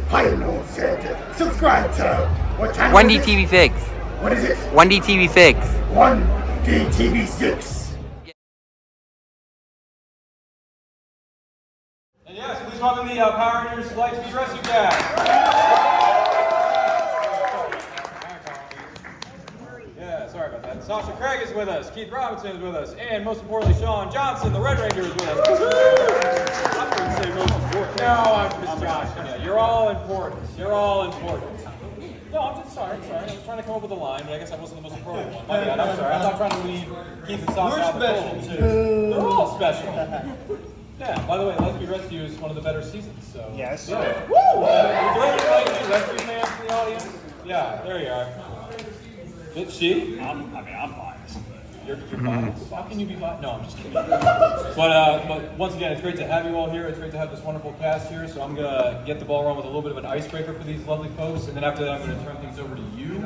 Final said, subscribe to what channel 1D is it? TV Fix. What is it? 1D TV Fix. 1D TV 6. And yes, please welcome the Power Rangers Lightspeed Rescue Cast. Yeah, sorry about that. Sasha Craig is with us, Keith Robinson is with us, and most importantly, Sean Johnson, the Red Ranger, is with us. I wouldn't say most important. No, I'm just joshing you. You're all important. You're all important. No, I'm just sorry. I was trying to come up with a line, but I guess I wasn't the most important one. My bad. I'm sorry. I'm not trying to leave Keith and Sasha out the cold. They're all special. Yeah, by the way, Lightspeed Rescue is one of the better seasons, so. Yes. Yeah. Woo! Lightspeed Rescue fans in the audience? Yeah, there you are. Did she? I'm biased. You're biased? How can you be biased? No, I'm just kidding. But once again, it's great to have you all here. It's great to have this wonderful cast here. So I'm going to get the ball rolling with a little bit of an icebreaker for these lovely folks. And then after that, I'm going to turn things over to you,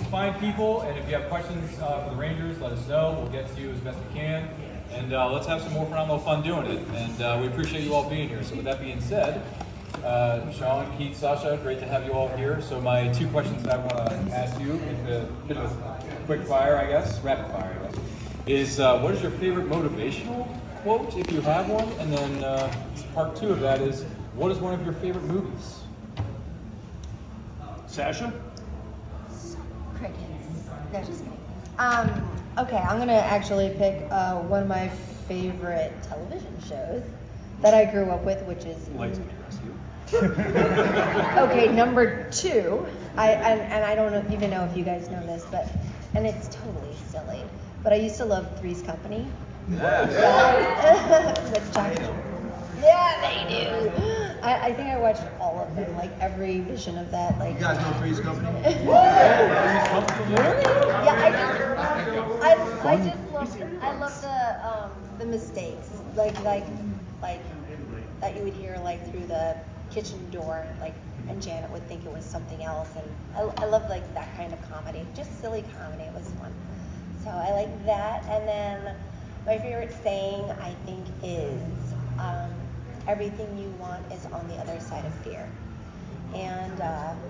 fine people. And if you have questions for the Rangers, let us know. We'll get to you as best we can. And let's have some more phenomenal fun doing it. And we appreciate you all being here. So with that being said, Sean, Keith, Sasha, great to have you all here. So my two questions that I want to ask you, if a bit of a quick fire, I guess, rapid fire, I guess, is what is your favorite motivational quote, if you have one? And then part two of that is, what is one of your favorite movies? Sasha? Crickets. No, just kidding. Okay, I'm gonna actually pick one of my favorite television shows that I grew up with, which is Lightspeed Rescue. okay, number 2. I don't even know if you guys know this, but it's totally silly. But I used to love Three's Company. Yeah. With Jack. Yeah, they do. I think I watched all of them, like every vision of that. Like, You guys know Three's Company? really? Yeah, I love the mistakes, like that you would hear like through the kitchen door, like, and Janet would think it was something else, and I love like that kind of comedy, just silly comedy. It was fun, so I like that. And then my favorite saying, I think, is everything you want is on the other side of fear. And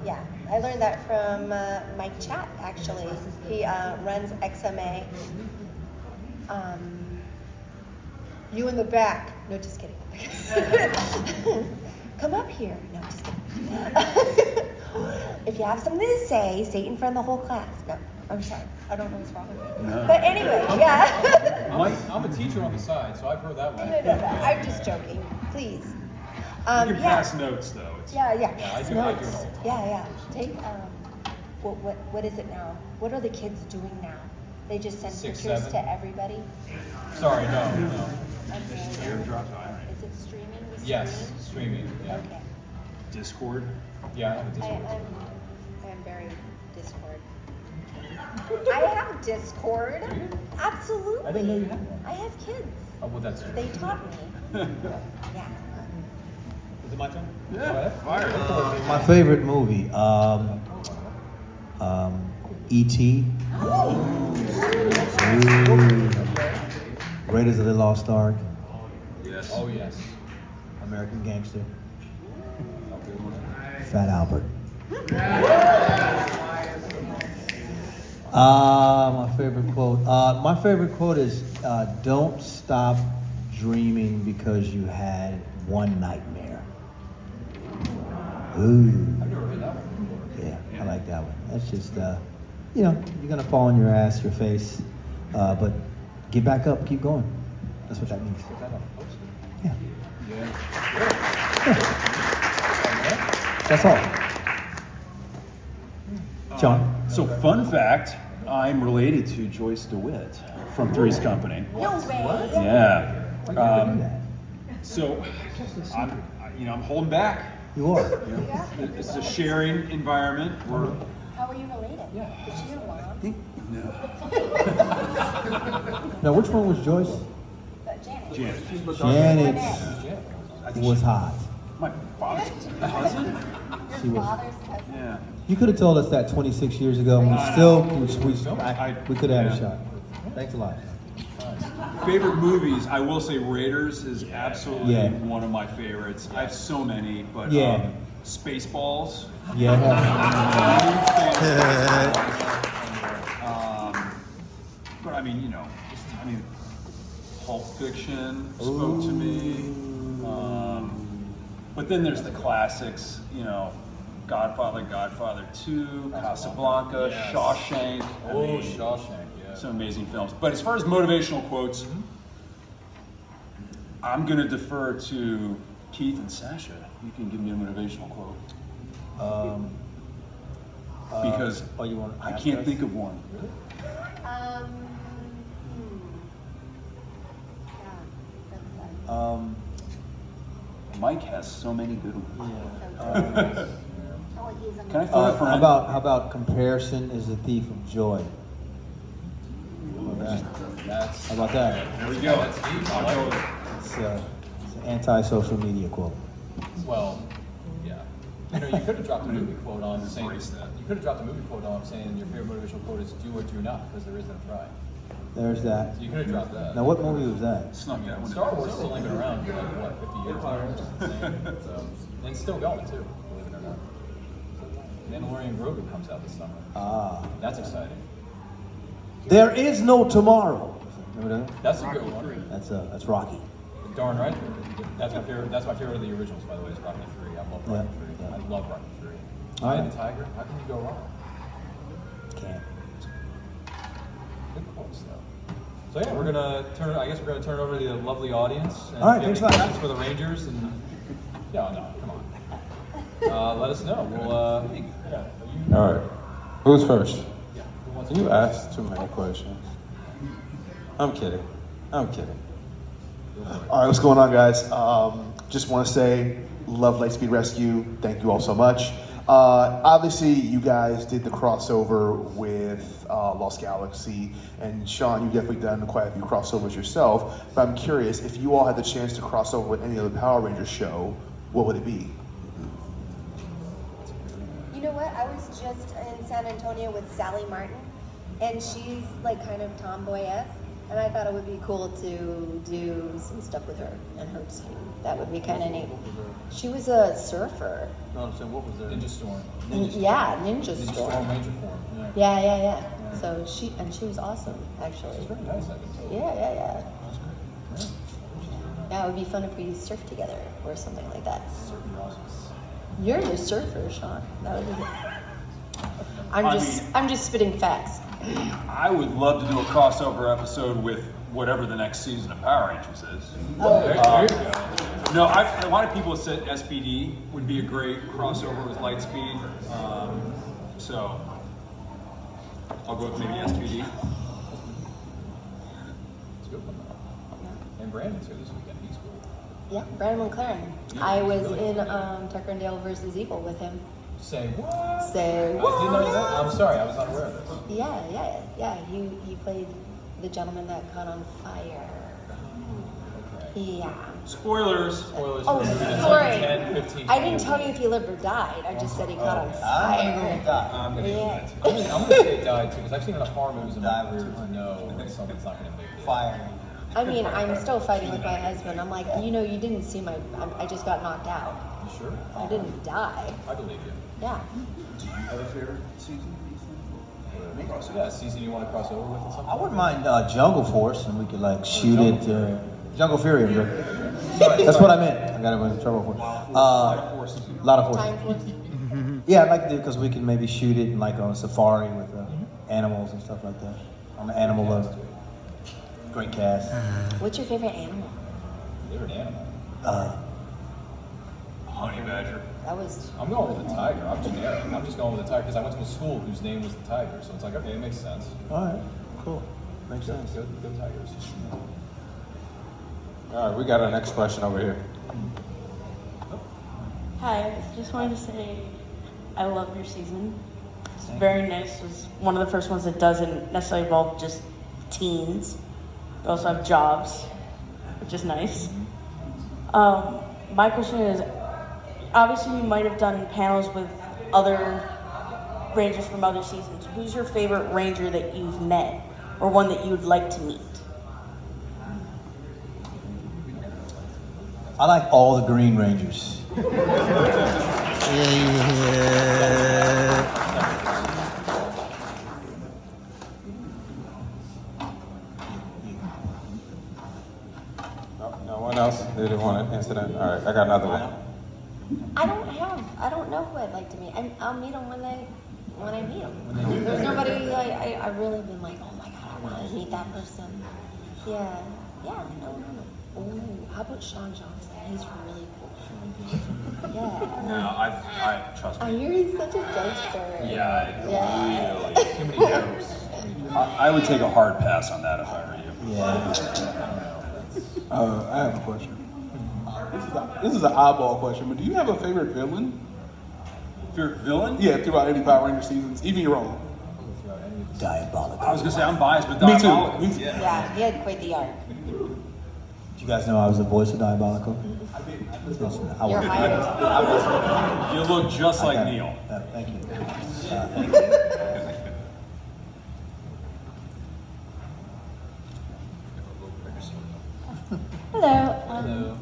yeah, I learned that from Mike Chat, actually. He runs XMA. You in the back. No, just kidding. Come up here. No, just kidding. If you have something to say in front of the whole class. No, I'm sorry. I don't know what's wrong with me. No. But anyway, yeah. I'm a teacher on the side, so I've heard that one. No. I'm just joking. Please. You can pass notes, though. Yeah. I do it all the time. Yeah. Take what is it now? What are the kids doing now? They just send 6, pictures 7. to everybody. Sorry, no. I'm sorry. Is it streaming? Yes, streaming. Yeah. Okay. Discord. Yeah, I have a Discord. I'm very Discord. I have Discord. Absolutely. I didn't know you had one. I have kids. Oh, well, that's true. They taught me. Yeah. Is it my turn? Yeah. Fire. My favorite movie, E.T. Raiders of the Lost Ark, Yes. Oh, yes. American Gangster, Fat Albert. My favorite quote. My favorite quote is, "Don't stop dreaming because you had one nightmare." Ooh. I've never heard that one. Yeah, I like that one. That's just, you're gonna fall on your ass, your face, but get back up, keep going. That's what that means. Is that on a poster? Yeah, Yeah. that's all. John. So, fun fact, I'm related to Joyce DeWitt from Three's Company. No way. Yeah. Why you do that? So, I'm holding back. You are. It's a sharing environment. We're How are you related? Yeah. Is she your mom? Now, which one was Joyce? Janet. Janet. Janet was hot. My father's cousin? She Your was. father's cousin. Yeah. You could have told us that 26 years ago. We could have had a shot. Thanks a lot. Favorite movies, I will say Raiders is absolutely Yeah. one of my favorites. I have so many, but Yeah. Spaceballs. Yeah. But I mean, Pulp Fiction spoke to me. But then there's the classics, Godfather, Godfather 2, Casablanca, Yes. Shawshank. Shawshank, yeah. Some amazing films. But as far as motivational quotes, I'm going to defer to Keith and Sasha. You can give me a motivational quote. Because you want I can't think of one. Um, yeah, that's Mike has so many good ones. Can I fun. throw a friend? How about comparison is the thief of joy? That's How about that? There we go. That's deep. I like it. It's an anti-social media quote. Well, yeah. You could have dropped a movie quote on saying Embrace that. You could have dropped a movie quote on saying your favorite motivational quote is "do or do not" because there isn't a try. There's that. So you could have dropped that. Now, what movie was that? Snuck that one. Star Wars has only been around for like what 50 years now, which is insane. So, and it's still going too, believe it or not. Mandalorian Grogu comes out this summer. That's exciting. There is no tomorrow. Remember that? That's a good one. That's Rocky. Darn right. That's my favorite. That's my favorite of the originals, by the way. Is Rocky 3. I love Rocky 3. Yeah. I love Rocky 3. All Eye right. of the Tiger. How can you go wrong? Can't. Good quotes, though. So yeah, we're gonna turn. I guess we're gonna turn it over to the lovely audience. And All right, if you have thanks any a lot. questions for the Rangers and no, come on. Let us know. We'll. You, All right. Who's first? who wants You to- asked too many questions. I'm kidding. All right, what's going on, guys? Just want to say, love Lightspeed Rescue. Thank you all so much. Obviously, you guys did the crossover with Lost Galaxy, and Sean, you've definitely done quite a few crossovers yourself. But I'm curious, if you all had the chance to cross over with any other Power Rangers show, what would it be? You know what? I was just in San Antonio with Sally Martin, and she's like kind of tomboy-esque, and I thought it would be cool to do some stuff with her and her team. That would be kind of neat. She was a surfer. No, I'm saying, what was there? Ninja Storm. Yeah, Ninja Ninja Storm. Storm Ranger form. Yeah. Yeah. So she was awesome, actually. It's very nice. I can tell. Yeah. Yeah, it would be fun if we surfed together or something like that. Certainly awesome. You're the surfer, Sean. That would be good. I I'm just spitting facts. I would love to do a crossover episode with whatever the next season of Power Rangers is. There you go. No, a lot of people have said SPD would be a great crossover with Lightspeed. So I'll go with maybe SPD. It's a good one though. And Brandon's here this weekend. He's cool. Yeah, Brandon McLaren. I was in Tucker and Dale versus Evil with him. Say what? Say I didn't know that. I'm sorry, I was unaware of this. Yeah. He played the gentleman that caught on fire. Yeah. Spoilers. Spoilers Oh, for it's sorry. like 10, 15, I didn't tell you if he lived or died. I just said he caught on fire. I'm gonna Yeah. I'm gonna say it died too, because I've seen enough horror movies in my career to know when someone's not gonna make it. Fire. I mean, I'm still fighting with my husband. I'm like, you know, you didn't see I just got knocked out. You sure? I didn't die. I believe you. Yeah. Do you have a favorite season? Yeah, season you want to cross over with or something? I wouldn't mind Jungle Force, and we could like shoot it. Jungle Fury. That's what I meant. I got in trouble for it. A lot of Time forces. force. Yeah, I'd like to do because we can maybe shoot it like on a safari with animals and stuff like that. On the animal level. Great cast. What's your favorite animal? Favorite animal? Honey badger. That was. I'm going with the tiger. I'm generic. I'm just going with the tiger because I went to a school whose name was the Tiger, so it's like, okay, it makes sense. All right, cool. Makes sense. Good Tigers. All right, we got our next question over here. Hi, I just wanted to say I love your season. It's very nice. It's one of the first ones that doesn't necessarily involve just teens. We also have jobs, which is nice. My question is, obviously you might have done panels with other Rangers from other seasons. Who's your favorite Ranger that you've met, or one that you'd like to meet? I like all the Green Rangers. No one else? They didn't want to answer that? All right, I got another one. I don't know who I'd like to meet. I'll meet them when I meet them. There's nobody like I really been like, oh my god, I want to meet that person. Yeah, no. Ooh, how about Sean Johnson? He's really cool. Yeah. No, I trust I me. hear he's such a jokester. Yeah, really. Too many jokes. I would take a hard pass on that if I were you. Yeah. I have a question. This is an oddball question, but do you have a favorite villain? Favorite villain? Yeah, throughout any Power Ranger seasons, even your own. Diabolical. I was gonna say I'm biased, but Me too. Diabolical. Me too. Yeah, he had quite the arc. Do you guys know I was the voice of Diabolical? Listen, I You're was- hired. You look just like Okay. Neil. Thank you. Thank you. Hello.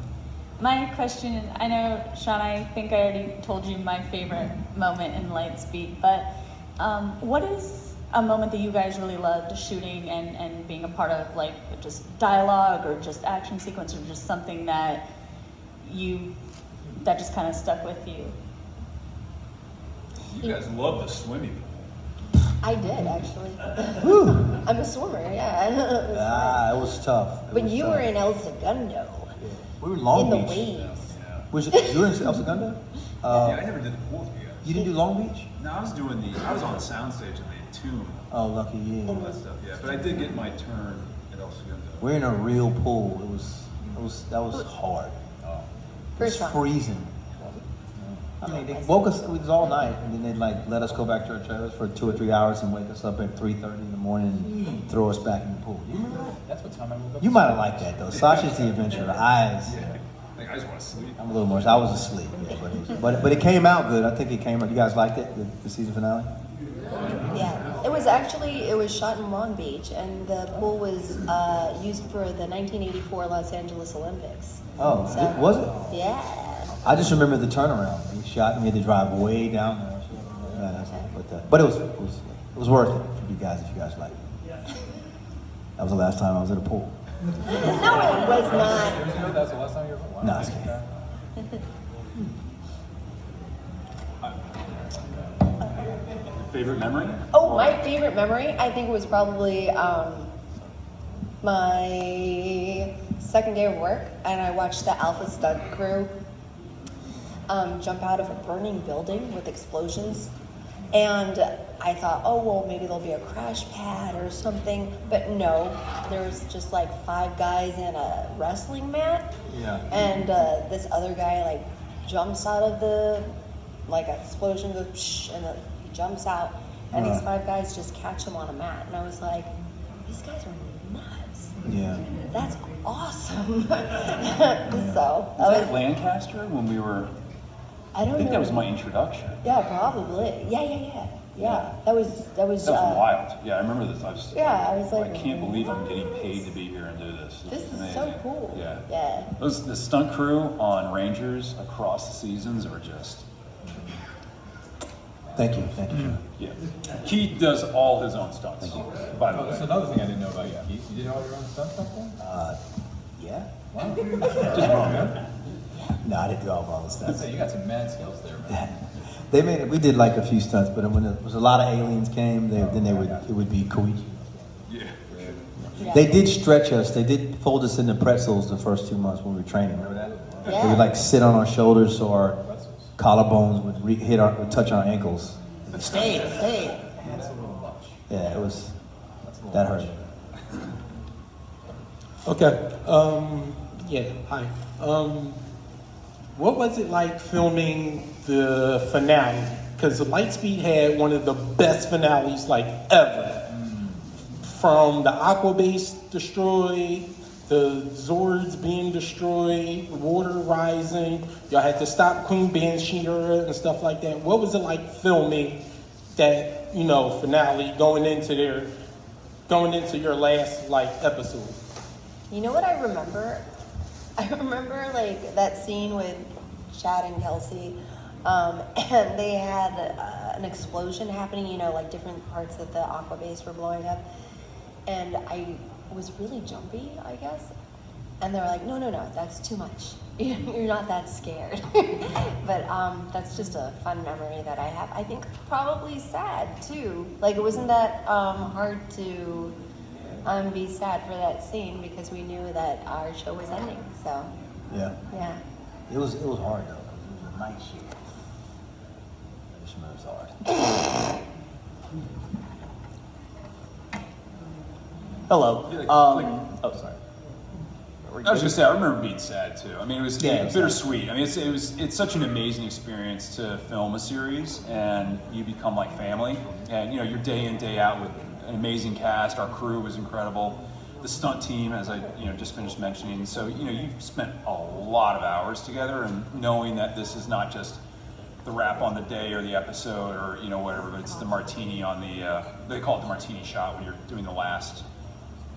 My question, I know, Sean, I think I already told you my favorite moment in Lightspeed, but what is a moment that you guys really loved shooting and being a part of, like just dialogue or just action sequence or just something that just kind of stuck with you? You guys love the swimming pool. I did actually. I'm a swimmer. Yeah. It was tough. It But was you tough. were in El Segundo. We were in Long In the Beach. waves. You were in El Segundo? Yeah, I never did the pool with you guys. You didn't do Long Beach? No, I was on the soundstage in the Tomb, Oh, lucky you. all that stuff. Yeah, but I did get my turn at El Segundo. We're in a real pool. That was hard. It was First round. freezing. I mean, they woke us. It was all night, and then they let us go back to our trailers for 2 or 3 hours and wake us up at 3:30 in the morning and throw us back in the pool. You remember that? That's what time I woke up. You might have liked that though. Sasha's the adventurer. I Like, I just want to sleep. I'm a little more. I was asleep, yeah, but it came out good. I think it came out. You guys liked it, the season finale? Yeah, it was shot in Long Beach, and the pool was used for the 1984 Los Angeles Olympics. Oh, So- was it? Yeah. I just remember the turnaround. We shot and we had to drive way down there. But it was worth it for you guys if you guys liked it. That was the last time I was at a pool. No, it was not. Years ago, that was the last time you were. Wow. No, I was kidding. Favorite memory? Oh, my favorite memory, I think it was probably my second day of work, and I watched the Alpha stunt crew jump out of a burning building with explosions. And I thought, oh, well, maybe there'll be a crash pad or something. But no, there was just like 5 guys in a wrestling mat. Yeah. And this other guy like jumps out of the explosion, goes psh, and he jumps out. And these 5 guys just catch him on a mat. And I was like, these guys are nuts. Yeah. That's awesome. So Was that Lancaster when we were? I don't I think know. that was my introduction. Yeah, probably. Yeah. That was That was wild. Yeah, I remember this. I was like, I can't believe I'm getting paid to be here and do this. This is is amazing. so cool. Yeah. The stunt crew on Rangers across the seasons are just. Thank you. John. Yeah. Keith does all his own stunts. By the Oh, that's way. another thing I didn't know about you, Keith. You did all your own stunts back then? Yeah. Wow. Just wrong, man. No, I didn't do all the stunts. So you got some mad skills there, man. We did like a few stunts, but when there was a lot of aliens came, it would be Koichi. Yeah. They did stretch us. They did fold us into pretzels the first 2 months when we were training. Remember that? Yeah. They would like sit on our shoulders so our collarbones would would touch our ankles. Stay. Yeah, it was. That hurt. Okay. Yeah. Hi. What was it like filming the finale? Because Lightspeed had one of the best finales like ever. From the Aqua base destroyed, the Zords being destroyed, water rising. Y'all had to stop Queen Banshira and stuff like that. What was it like filming that, finale going into your last episode? You know what I remember? I remember like that scene with Chad and Kelsey and they had an explosion happening, you know, like different parts of the aqua base were blowing up. And I was really jumpy, I guess. And they were like, no, that's too much. You're not that scared. But that's just a fun memory that I have. I think probably sad too. Like it wasn't that hard to be sad for that scene because we knew that our show was ending. So Yeah. yeah. It was hard though. It was a night shift. It was hard. Hello. Oh, sorry. I was just saying, I remember being sad too. I mean, it was Yeah, bittersweet. I mean, it's such an amazing experience to film a series, and you become like family. And you know, you're day in, day out with an amazing cast. Our crew was incredible. The stunt team, as I just finished mentioning. So you've spent a lot of hours together, and knowing that this is not just the wrap on the day or the episode or whatever, but it's the martini on the they call it the martini shot when you're doing the last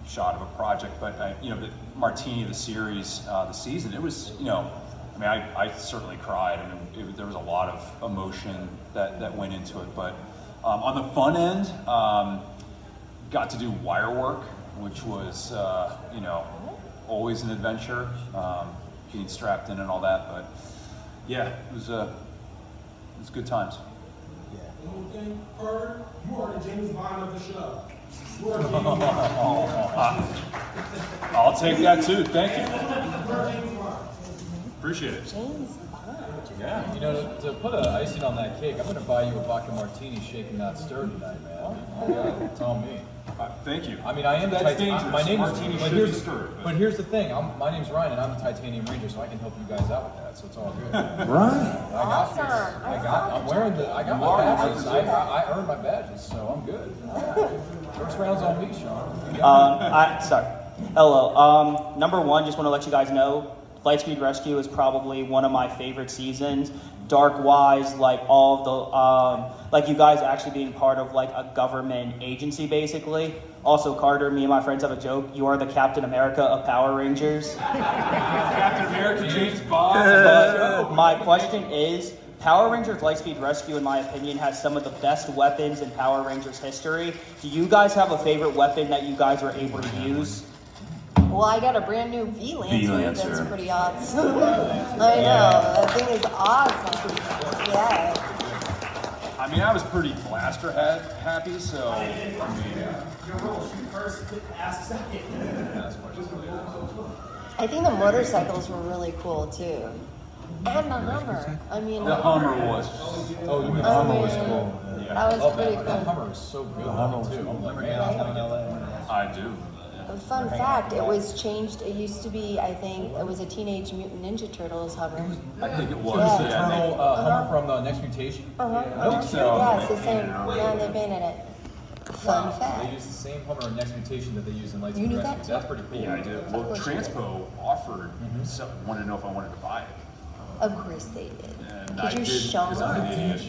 shot of a project, but the martini, the series, the season, it was, I certainly cried. I mean, there was a lot of emotion that went into it, but on the fun end, got to do wire work, which was, always an adventure, being strapped in and all that, but yeah, it was good times. Carter, you are the James Bond of the show. I'll take that too. Thank you. Appreciate it. James Bond. Yeah, to put an icing on that cake, I'm going to buy you a vodka martini shaken not stirred tonight, man. Yeah, it's on me. Thank you. I mean, I am the That's Titanium. dangerous. My name Martini is, should be stirred, but here's the thing. My name's Ryan, and I'm the Titanium Ranger, so I can help you guys out with that. So it's all good. Right. Awesome. I'm wearing I got my badges. I earned my badges, so I'm good. First round's on me, Sean. Sorry. Hello. Number one, just want to let you guys know, Lightspeed Rescue is probably one of my favorite seasons. Dark-wise, like all of the, like you guys actually being part of like a government agency, basically. Also, Carter, me and my friends have a joke. You are the Captain America of Power Rangers. Captain America, James Bond. But my question is, Power Rangers Lightspeed Rescue, in my opinion, has some of the best weapons in Power Rangers history. Do you guys have a favorite weapon that you guys were able to use? Well, I got a brand new V-Lancer. V-Lancer. That's pretty awesome. I know. That thing is awesome. Yeah. I mean, I was pretty blaster happy, so I mean, I think the motorcycles were really cool too. And the Hummer. I mean, the Hummer was. Oh, the I Hummer was mean, cool. That was pretty That cool. Hummer was so good. The Hummer was too. cool. Man, I'm gonna get that. I do. A fun fact, it was changed. It used to be, I think, it was a Teenage Mutant Ninja Turtles Hummer. I think it was. Yeah. The Eternal Hummer from the Next Mutation. I think so. Yeah, it's the same. Yeah, they painted it. Fun They fact. use the same Hummer in Next Mutation that they use in Lightspeed You knew Rescue. that too? That's pretty cool. Yeah, I did. Well, Transpo offered, so wanted to know if I wanted to buy it. Of course they did. And I Did you didn't, show 'cause I'm an them? idiot.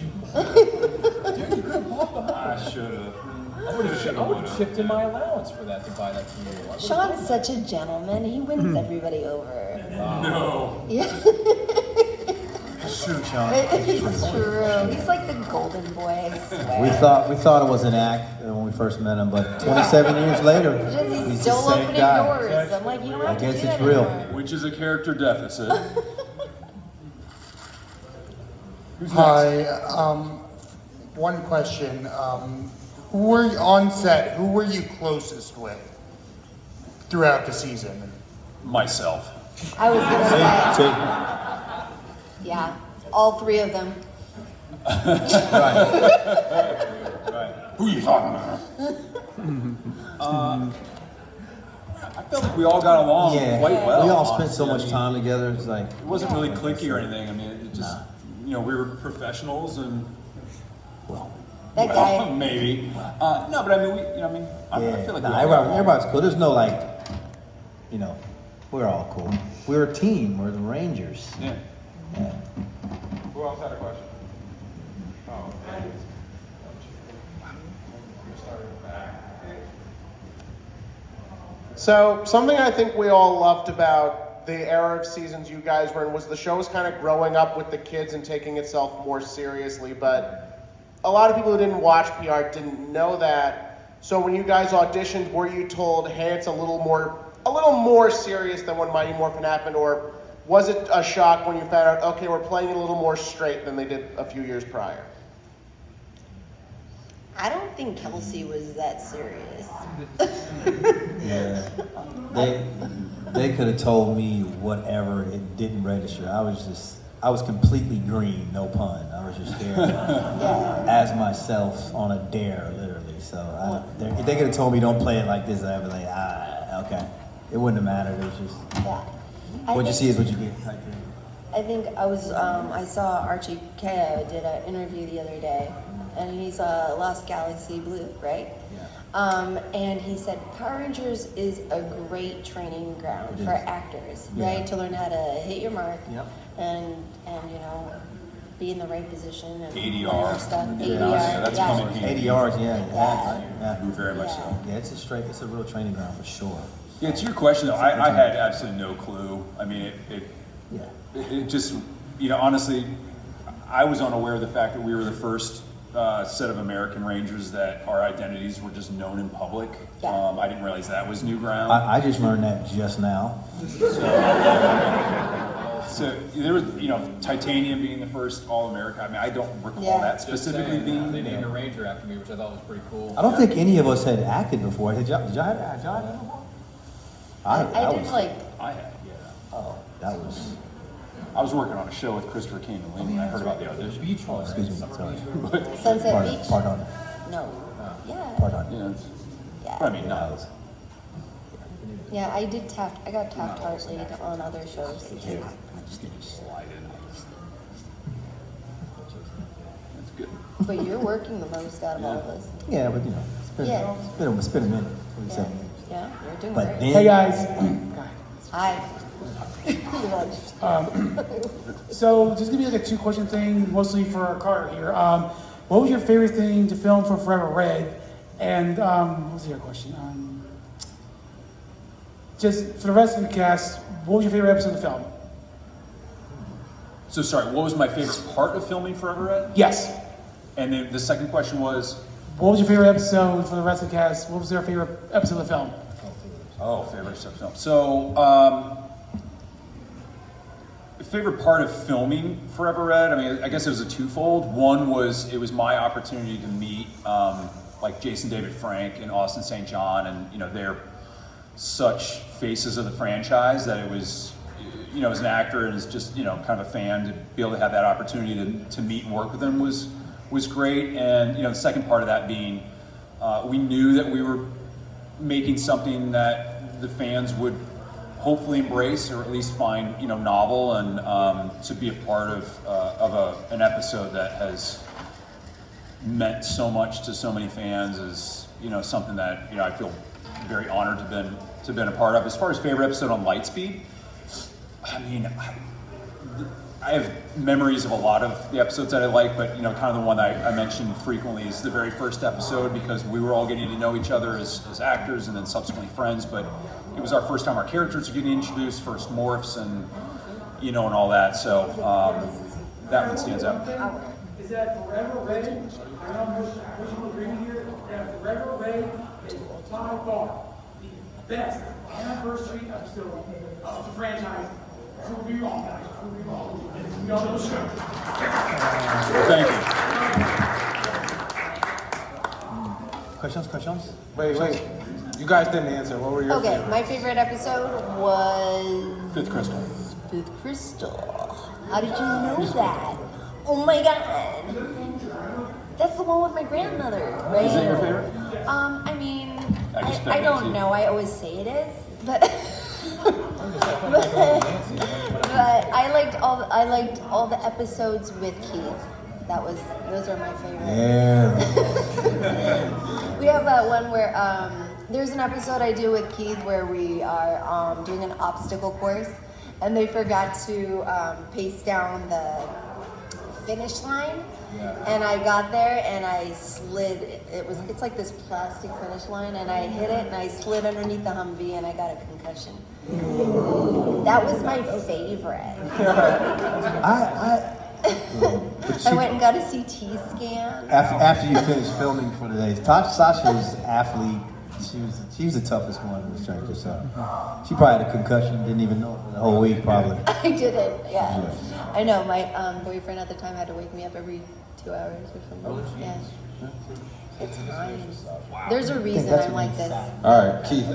Dude, you could have bought the Hummer. I should have. I would have chipped in my allowance for that to buy that to you. I would've Sean's done such a gentleman. He wins everybody over. No. Yeah, It's true, Sean. it's true. He's like the golden boy, I swear. We thought it was an act when we first met him, but 27 years later, He's he's the still same opening guy. doors. I'm like, you don't have to I do guess that it's real. anymore. Which is a character deficit. Hi, one question. Who were you on set? Who were you closest with throughout the season? Myself. I was gonna say, See, yeah, all three of them. Who you talking about? I felt like we all got along yeah, quite well. we all spent so honestly. much time together. It's like, It wasn't really cliquey or anything. I mean, it just, we were professionals and. well, That Well, guy. maybe. No, but I mean, I yeah. feel like Nah, we all got everybody's cool. There's no like, we're all cool. We're a team. We're the Rangers. Yeah. Yeah. Who else had a question? Oh, So something I think we all loved about the era of seasons you guys were in was the show was kind of growing up with the kids and taking itself more seriously, but a lot of people who didn't watch PR didn't know that. So when you guys auditioned, were you told, hey, it's a little more serious than when Mighty Morphin happened, or was it a shock when you found out, okay, we're playing it a little more straight than they did a few years prior? I don't think Kelsey was that serious. Yeah, they could have told me whatever, it didn't register. I was completely green, no pun. I was just there as myself on a dare, literally. So if they could have told me don't play it like this, I'd be like, okay. It wouldn't have mattered. It was just what you see is what you get type thing. I think I saw Archie Kao did an interview the other day, and he's Lost Galaxy Blue, right? Yeah. And he said Power Rangers is a great training ground for actors, right? To learn how to hit your mark, and you know, be in the right position and ADR stuff. Yeah, that's coming here. ADRs, yeah. Very much so. Yeah, it's a real training ground for sure. Yeah, to your question though, I had absolutely no clue. I mean, it just, you know, honestly, I was unaware of the fact that we were the first set of American Rangers that our identities were just known in public. I didn't realize that was new ground. I just learned that just now. So there was, you know, Titanium being the first All-American. I mean, I don't recall that specifically being. They named a Ranger after me, which I thought was pretty cool. I don't think any of us had acted before. Did y'all have that before? I did like. I had, yeah. Oh, that was. I was working on a show with Christopher King and Lee when I heard about the audition. Excuse me, sorry. Sunset Beach? Pardon. No. Yeah. Pardon. Yeah. I mean, no. Yeah, I got Taft Hartley on other shows too. That's good. But you're working the most out of all of us. Yeah, but you know, it's been a minute. Yeah, you're doing But great. then, Hey guys. Hi. So just give me like a 2-question thing, mostly for Carter here. What was your favorite thing to film for Forever Red? And what was the other question? Just for the rest of the cast, what was your favorite episode of the film? So sorry, what was my favorite part of filming Forever Red? Yes. And then the second question was? What was your favorite episode for the rest of the cast? What was their favorite episode of the film? Oh, favorite episode of the film. So, favorite part of filming Forever Red, I mean, I guess it was a twofold. One was, it was my opportunity to meet like Jason David Frank and Austin St. John, and you know, they're such faces of the franchise that it was, you know, as an actor and as just, you know, kind of a fan, to be able to have that opportunity to meet and work with them was great. And you know, the second part of that being, we knew that we were making something that the fans would hopefully embrace, or at least find, you know, novel, and to be a part of an episode that has meant so much to so many fans is, you know, something that, you know, I feel very honored to have been a part of. As far as favorite episode on Lightspeed, I mean, I have memories of a lot of the episodes that I like, but you know, kind of the one I mentioned frequently is the very first episode, because we were all getting to know each other as actors and then subsequently friends, but it was our first time our characters were getting introduced, first morphs and, you know, and all that, so that one stands out. Is that Forever Red? I know which will agree here. That Forever Red is by far the best anniversary episode of the franchise. Prove me wrong, guys. Prove me wrong. We all know the show. Thank you. Questions? Wait. You guys didn't answer. What were your Okay, favorite? my favorite episode was Fifth Crystal. Fifth Crystal. How did you know that? Oh my god. That's the one with my grandmother, right? Is it your favorite? I mean, just I bet don't Nancy. know. I always say it is, but I liked all the episodes with Keith. Those are my favorite. Yeah. We have that one where there's an episode I do with Keith where we are doing an obstacle course, and they forgot to paste down the finish line. And I got there and I slid. It's like this plastic finish line, and I hit it and I slid underneath the Humvee and I got a concussion. That was my favorite. I went and got a CT scan. After you finished filming for the day, Sasha was an athlete. She was the toughest one in the stranger, so she probably had a concussion, didn't even know it for the whole week probably. I didn't, yeah. I know, my boyfriend at the time had to wake me up every 2 hours or something. Yeah. It's fine. There's a reason I'm like this. All right, Keith.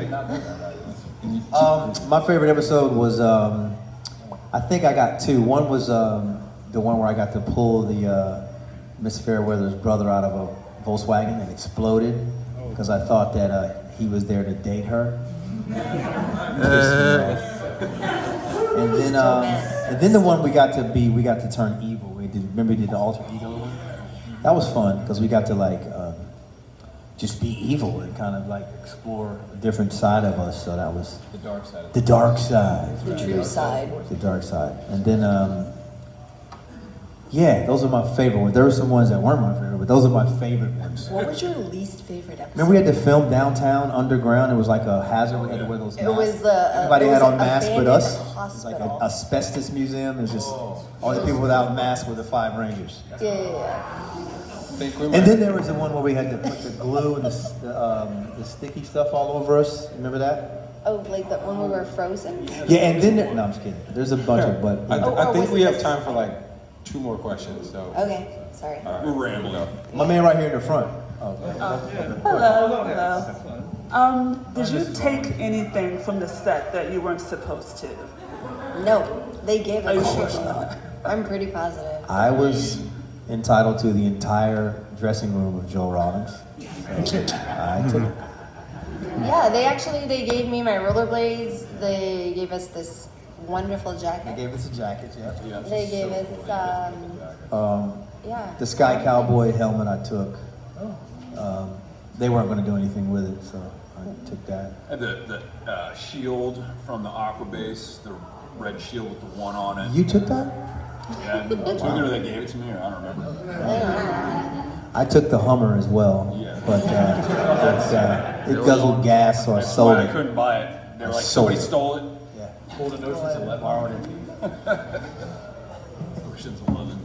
My favorite episode was, I think I got two. One was the one where I got to pull the Miss Fairweather's brother out of a Volkswagen and exploded because I thought that he was there to date her. And then the one we got to turn evil. Remember we did the alter ego one? That was fun because we got to just be evil and kind of like explore a different side of us. So that was The dark side. the dark side. The true side. The dark side. And then, those are my favorite ones. There were some ones that weren't my favorite, but those are my favorite ones. What was your least favorite episode? Remember we had to film downtown, underground. It was like a hazard. We had to wear those masks. It was Everybody had on masks but us. It was Hospital. like an asbestos museum. It was just all the people without masks were the 5 Rangers. Yeah. And then there was the one where we had to put the glue and the sticky stuff all over us. Remember that? Oh, like the when we were frozen? Yeah, and then no, I'm just kidding. There's a bunch of, but I think we have time for like 2 more questions. So. Okay, sorry. We're rambling. My man right here in the front. Hello. Did you take anything from the set that you weren't supposed to? No, they gave Are you us. sure? I'm pretty positive. I was entitled to the entire dressing room of Joe Rollins. So I took it. Yeah, they gave me my rollerblades. They gave us this wonderful jacket. They gave us a jacket, yeah. They gave us yeah. The Sky Cowboy helmet I took. They weren't going to do anything with it, so I took that. And the shield from the Aqua Base, the red shield with the 1 on it. You took that? Yeah, took it or they gave it to me, or I don't remember. I took the Hummer as well, but it guzzled gas, so I That's sold why it. I couldn't buy it. They were like, sold somebody it. stole it. Yeah. Golden Ocean's 11. Borrowed it. Ocean's 11.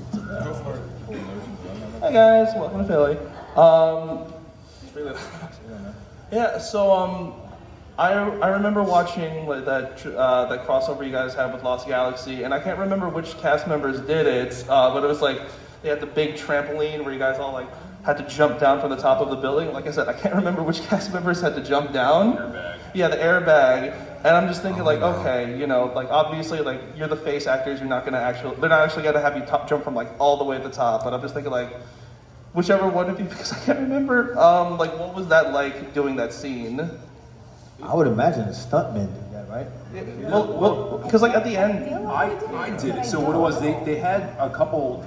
Hi guys, welcome to Philly. Yeah, so I remember watching like that crossover you guys had with Lost Galaxy, and I can't remember which cast members did it, but it was like they had the big trampoline where you guys all like had to jump down from the top of the building. Like I said, I can't remember which cast members had to jump down. Airbag. Yeah, the airbag. And I'm just thinking like, okay, you know, like obviously like you're the face actors, they're not actually gonna have you jump from like all the way at the top. But I'm just thinking like, whichever one of you, because I can't remember, like what was that like doing that scene? I would imagine a stuntman did that, right? Well, because like at the end, I did it. So what it was, they had a couple,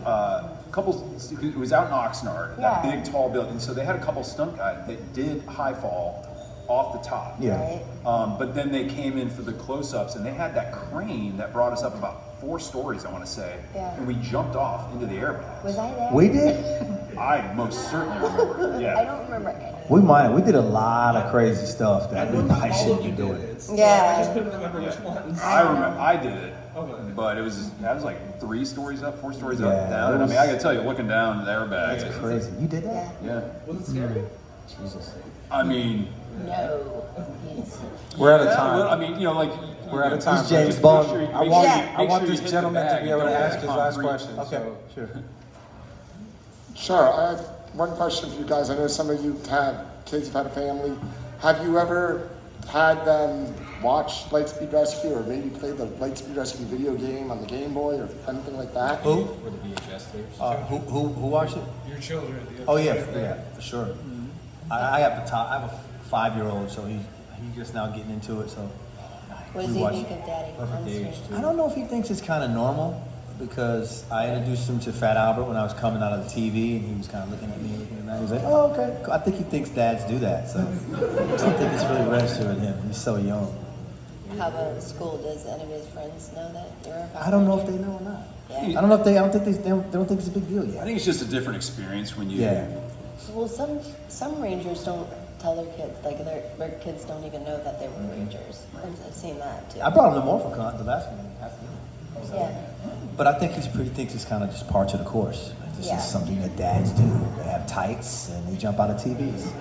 it was out in Oxnard, that big tall building. So they had a couple stunt guys that did high fall off the top. Yeah. But then they came in for the close-ups, and they had that crane that brought us up about 4 stories, I want to say, and we jumped off into the airbag. Was I there? We did? I most certainly remember. Yeah. I don't remember any. We did a lot of crazy stuff that we probably shouldn't be doing. Yeah. I just couldn't remember which ones. I remember, I did it, but it was like 3 stories up, 4 stories up, down. And I mean, I gotta tell you, looking down at the airbag, That's crazy. You did that? Yeah. Was it scary? Jesus. I mean, No. We're out of time. well, I mean, you know, like We're out of time. He's James just Bond. make sure I you- want, make I sure want you this hit the gentleman to bag be able and to don't ask his hit last concrete. question. Okay, So. sure. Sure, I have one question for you guys. I know some of you have had kids, you've had a family. Have you ever had them watch Lightspeed Rescue or maybe play the Lightspeed Rescue video game on the Game Boy or anything like that? Who? Or the VHS tapes. Who watched it? Your children. Oh yeah, for sure. I have a 5-year-old, so he's just now getting into it. So What does we he watch think of Daddy? Perfect age, too. I don't know if he thinks it's kind of normal because I introduced him to Fat Albert when I was coming out of the TV, and he was kind of looking at me, He was like, "Oh, okay." I think he thinks dads do that, so I don't think it's really registered with him. He's so young. How about school? Does any of his friends know that you're a Power I don't know if Ranger? they know or not. I don't know if they don't think it's a big deal yet. I think it's just a different experience when you. Yeah. Well, some rangers don't tell their kids, like their kids don't even know that they were rangers. I've seen that too. I brought him to Morphicon, the last one. So. Yeah. But I think he thinks it's kind of just part of the course. This is something that dads do. They have tights and they jump out of TVs.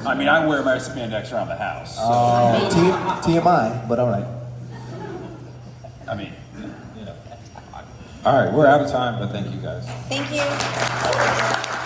I mean, I wear my spandex around the house. So. TMI, but all right. I mean, All right, we're out of time, but thank you guys. Thank you.